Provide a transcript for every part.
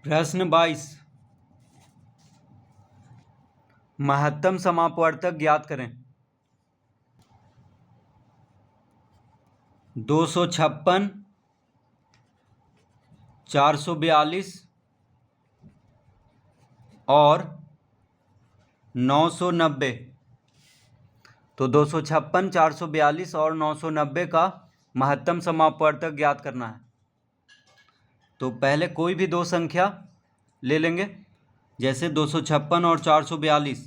प्रश्न 22। महत्तम समापवर्तक ज्ञात करें। 256, 442 और 990। तो 256, 442 और 990 का महत्तम समापवर्तक ज्ञात करना है। तो पहले कोई भी दो संख्या ले लेंगे, जैसे 256 और 442।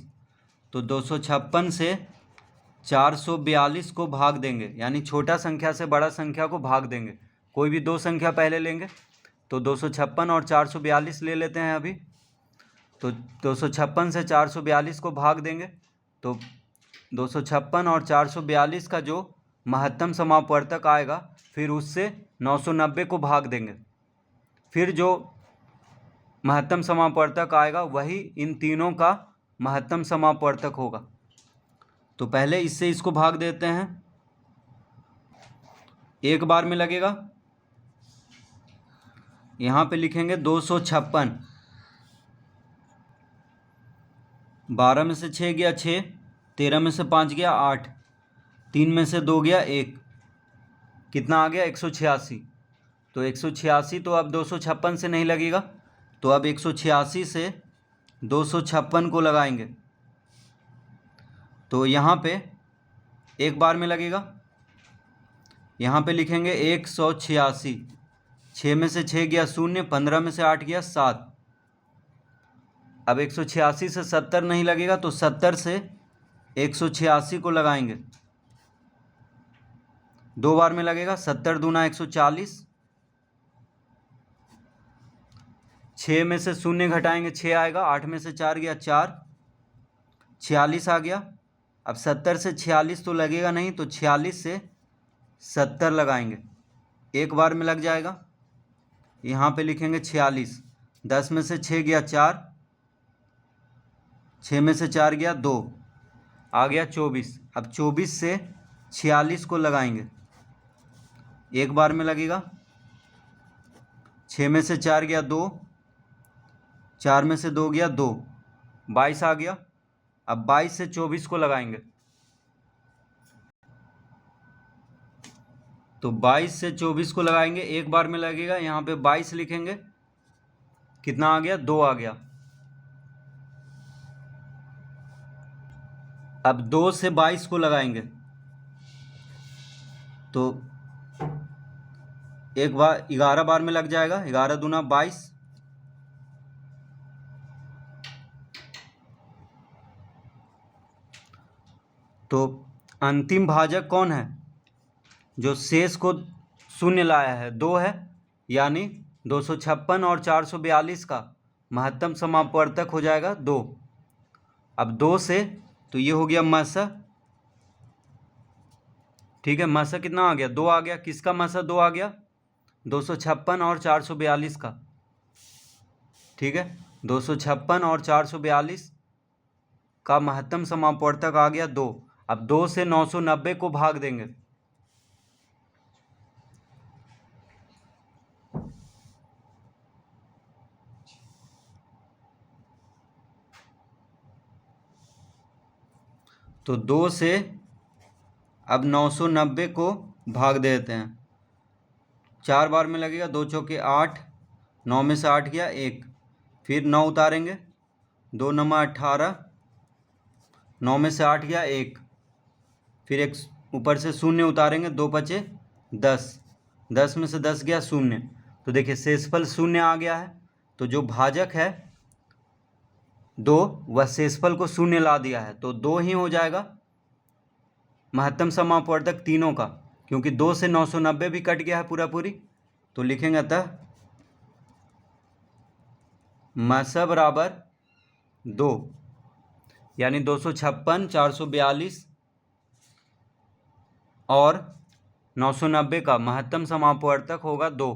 तो 256 से 442 को भाग देंगे, यानी छोटा संख्या से बड़ा संख्या को भाग देंगे। कोई भी दो संख्या पहले लेंगे, तो 256 और 442 ले लेते हैं अभी। तो 256 से 442 को भाग देंगे, तो 256 और 442 का जो महत्तम समापवर्तक आएगा, फिर उससे 990 को भाग देंगे। फिर जो महत्तम समापवर्तक आएगा वही इन तीनों का महत्तम समापवर्तक होगा। तो पहले इससे इसको भाग देते हैं, एक बार में लगेगा। यहाँ पे लिखेंगे 256, 12 में से 6 गया 6, 13 में से 5 गया 8, 3 में से 2 गया 1, कितना आ गया 186। तो 186 तो अब 256 से नहीं लगेगा, तो अब 186 से 256 को लगाएंगे। तो यहाँ पे एक बार में लगेगा। यहाँ पे लिखेंगे 186, 6 में से 6 गया 0, 15 में से 8 गया 7। अब 186 से 70 नहीं लगेगा, तो 70 से 186 को लगाएंगे। दो बार में लगेगा। 70 दूना 140, 6 में से 0 घटाएंगे 6 आएगा, 8 में से 4 गया 4, 46 आ गया। अब 70 से 46 तो लगेगा नहीं, तो 46 से 70 लगाएंगे, एक बार में लग जाएगा। यहाँ पे लिखेंगे 46, 10 में से 6 गया 4, 6 में से 4 गया 2, आ गया 24। अब 24 से 46 को लगाएंगे, एक बार में लगेगा। 6 में से 4 गया 2, 4 में से 2 गया 2, 22 आ गया। अब 22 से 24 को लगाएंगे, तो 22 से 24 को लगाएंगे, एक बार में लगेगा। यहाँ पे 22 लिखेंगे, कितना आ गया 2 आ गया। अब 2 से 22 को लगाएंगे, तो एक बार 11 बार में लग जाएगा। 11 दूना 22, तो अंतिम भाजक कौन है? जो शेष को शून्य लाया है 2 है, यानी 256 और 442 का महत्तम समापवर्तक हो जाएगा 2। अब 2 से तो ये हो गया मसा, ठीक है। मसा कितना आ गया 2 आ गया। किसका मसा 2 आ गया? 256 और 442 का, ठीक है। 256 और 442 का महत्तम समापवर्तक आ गया 2। अब 2 से 990 को भाग देंगे, तो 2 से अब 990 को भाग देते हैं, 4 बार में लगेगा। 2 चौके 8, 9 में से 8 गया 1, फिर 9 उतारेंगे, 2 9 18, 9 में से 8 गया 1, फिर एक ऊपर से 0 उतारेंगे, 2 बचे 10, 10 में से 10 गया 0। तो देखिए शेषफल 0 आ गया है। तो जो भाजक है 2, वह शेषफल को 0 ला दिया है, तो 2 ही हो जाएगा महत्तम समापवर्तक तीनों का, क्योंकि 2 से 990 भी कट गया है पूरा पूरी। तो लिखेंगे अतः मसा बराबर 2, यानी 256, 442 और 990 का महत्तम समापवर्तक होगा 2।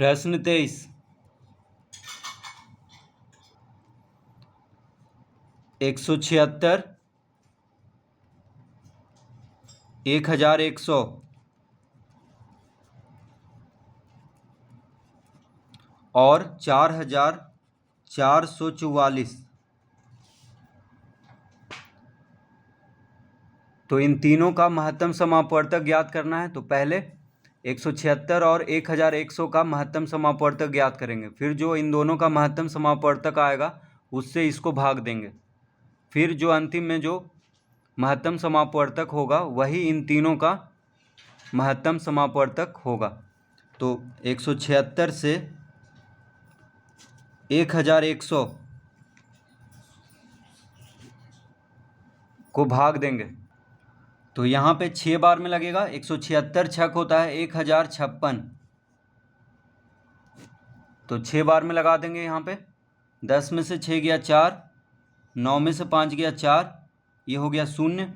प्रश्न 23, 176, 1100 और 4444। तो इन तीनों का महत्तम समापवर्तक ज्ञात करना है। तो पहले 176 और 1100 का महत्तम समापवर्तक ज्ञात करेंगे, फिर जो इन दोनों का महत्तम समापवर्तक आएगा उससे इसको भाग देंगे, फिर जो अंतिम में जो महत्तम समापवर्तक होगा वही इन तीनों का महत्तम समापवर्तक होगा। तो 176 से 1100 को भाग देंगे तो यहाँ पे 6 बार में लगेगा। 176 छक होता है 1056, तो 6 बार में लगा देंगे यहाँ पे। 10 में से 6 गया 4, 9 में से 5 गया 4, ये हो गया 0,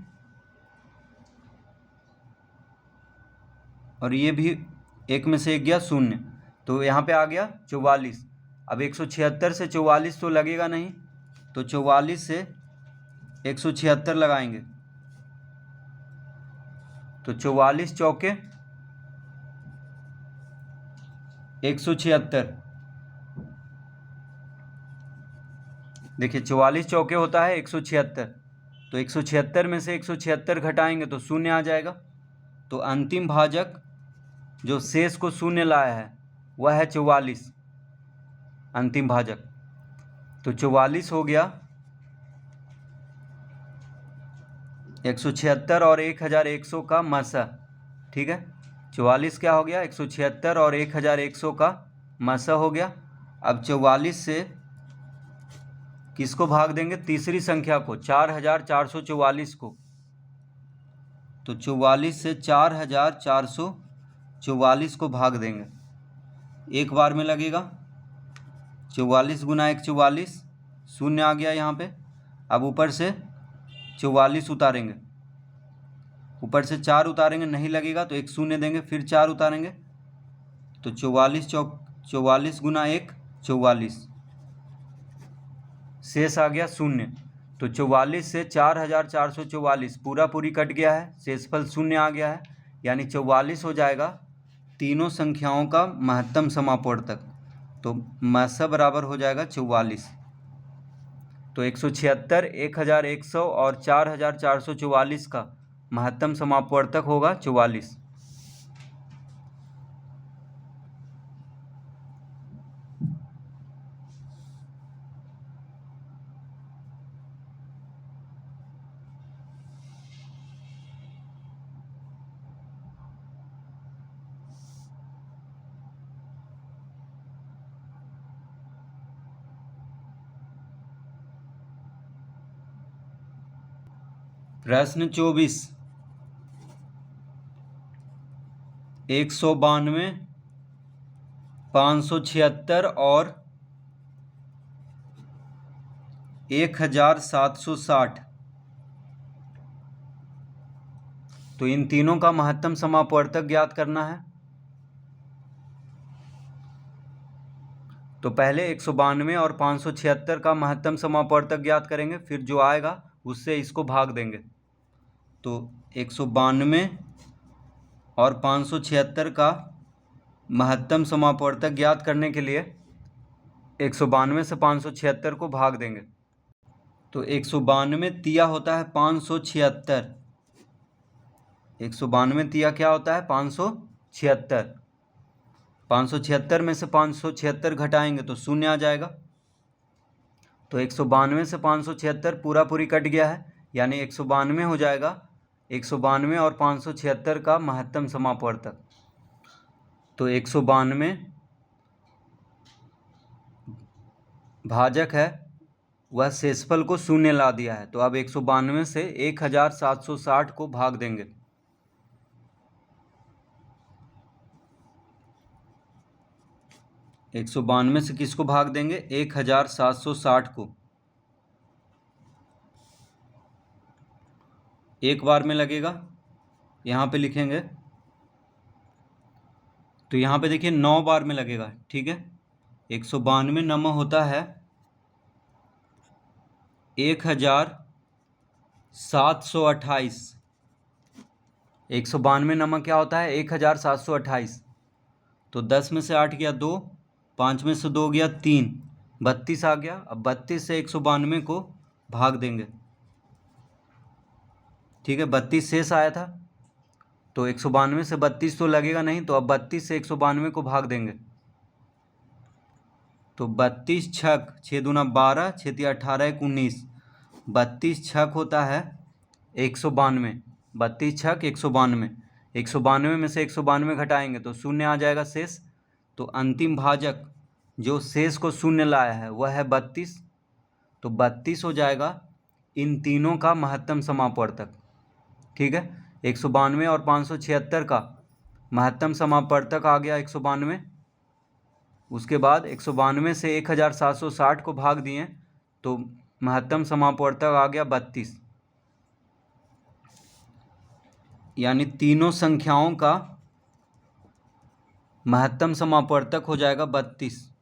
और ये भी 1 में से 1 गया 0, तो यहाँ पे आ गया 44। अब 176 से 44 तो लगेगा नहीं, तो 44 से 176 लगाएंगे, तो 44 चौके 176। देखिए 44 चौके होता है 176, तो 176 में से 176 घटाएंगे तो 0 आ जाएगा। तो अंतिम भाजक जो शेष को 0 लाया है वह है 44, अंतिम भाजक। तो 44 हो गया 176 और 1100 का मसा, ठीक है। 44 क्या हो गया 176 और 1100 का मसा हो गया। अब 44 से किसको भाग देंगे, तीसरी संख्या को, 4444 को। तो 44 से 4444 को भाग देंगे, एक बार में लगेगा। 44 गुना 1 44, 0 आ गया यहाँ पे। अब ऊपर से 44 उतारेंगे, ऊपर से 4 उतारेंगे, नहीं लगेगा तो 1 0 देंगे, फिर 4 उतारेंगे, तो 44 गुना 1 44, शेष आ गया 0। तो 44 से 4444 पूरा पूरी कट गया है, शेषफल 0 आ गया है, यानी 44 हो जाएगा तीनों संख्याओं का महत्तम समापवर्तक। तो मसा बराबर हो जाएगा 44। तो 176, 1100 और 4444 का महत्तम समापवर्तक होगा 44। प्रश्न 24, 192, 576 और 1760। तो इन तीनों का महत्तम समापवर्तक ज्ञात करना है। तो पहले 192 और 576 का महत्तम समापवर्तक ज्ञात करेंगे, फिर जो आएगा उससे इसको भाग देंगे। तो 192 और 576 का महत्तम समापवर्तक ज्ञात करने के लिए 192 से 576 को भाग देंगे। तो 192 तिया होता है 576, 192 तिया क्या होता है 576, 576 में से 576 घटाएंगे तो 0 आ जाएगा। तो 192 से 576 पूरा पूरी कट गया है, यानी 192 हो जाएगा 192 और 576 का महत्तम समापवर्तक। तो 192 भाजक है वह शेषफल को 0 ला दिया है, तो अब 192 से 1760 को भाग देंगे। एक 192 से किसको भाग देंगे 1760 को, एक बार में लगेगा, यहाँ पे लिखेंगे तो यहाँ पे देखिए 9 बार में लगेगा, ठीक है। 192 नंबर होता है 1728। 192 नंबर क्या होता है? 1728। तो 10 में से 8 गया 2, 5 में से 2 गया 3, 32 आ गया। अब 32 से 192 को भाग देंगे, ठीक है। 32 शेष आया था, तो 192 से 32 तो लगेगा नहीं, तो अब 32 से 192 को भाग देंगे। तो 32 छक 6 दूना 12, 6 तिया 18, 1 19। 32 छक होता है 192। 32 छक 192। 192 में से 192 घटाएंगे तो शून्य आ जाएगा शेष। तो अंतिम भाजक जो शेष को शून्य लाया है वह है 32। तो 32 हो जाएगा इन तीनों का महत्तम समापवर्तक, ठीक है। 192 और 576 का महत्तम समापवर्तक आ गया 192। उसके बाद 192 से 1760 को भाग दिए तो महत्तम समापवर्तक आ गया 32। यानी तीनों संख्याओं का महत्तम समापवर्तक हो जाएगा 32।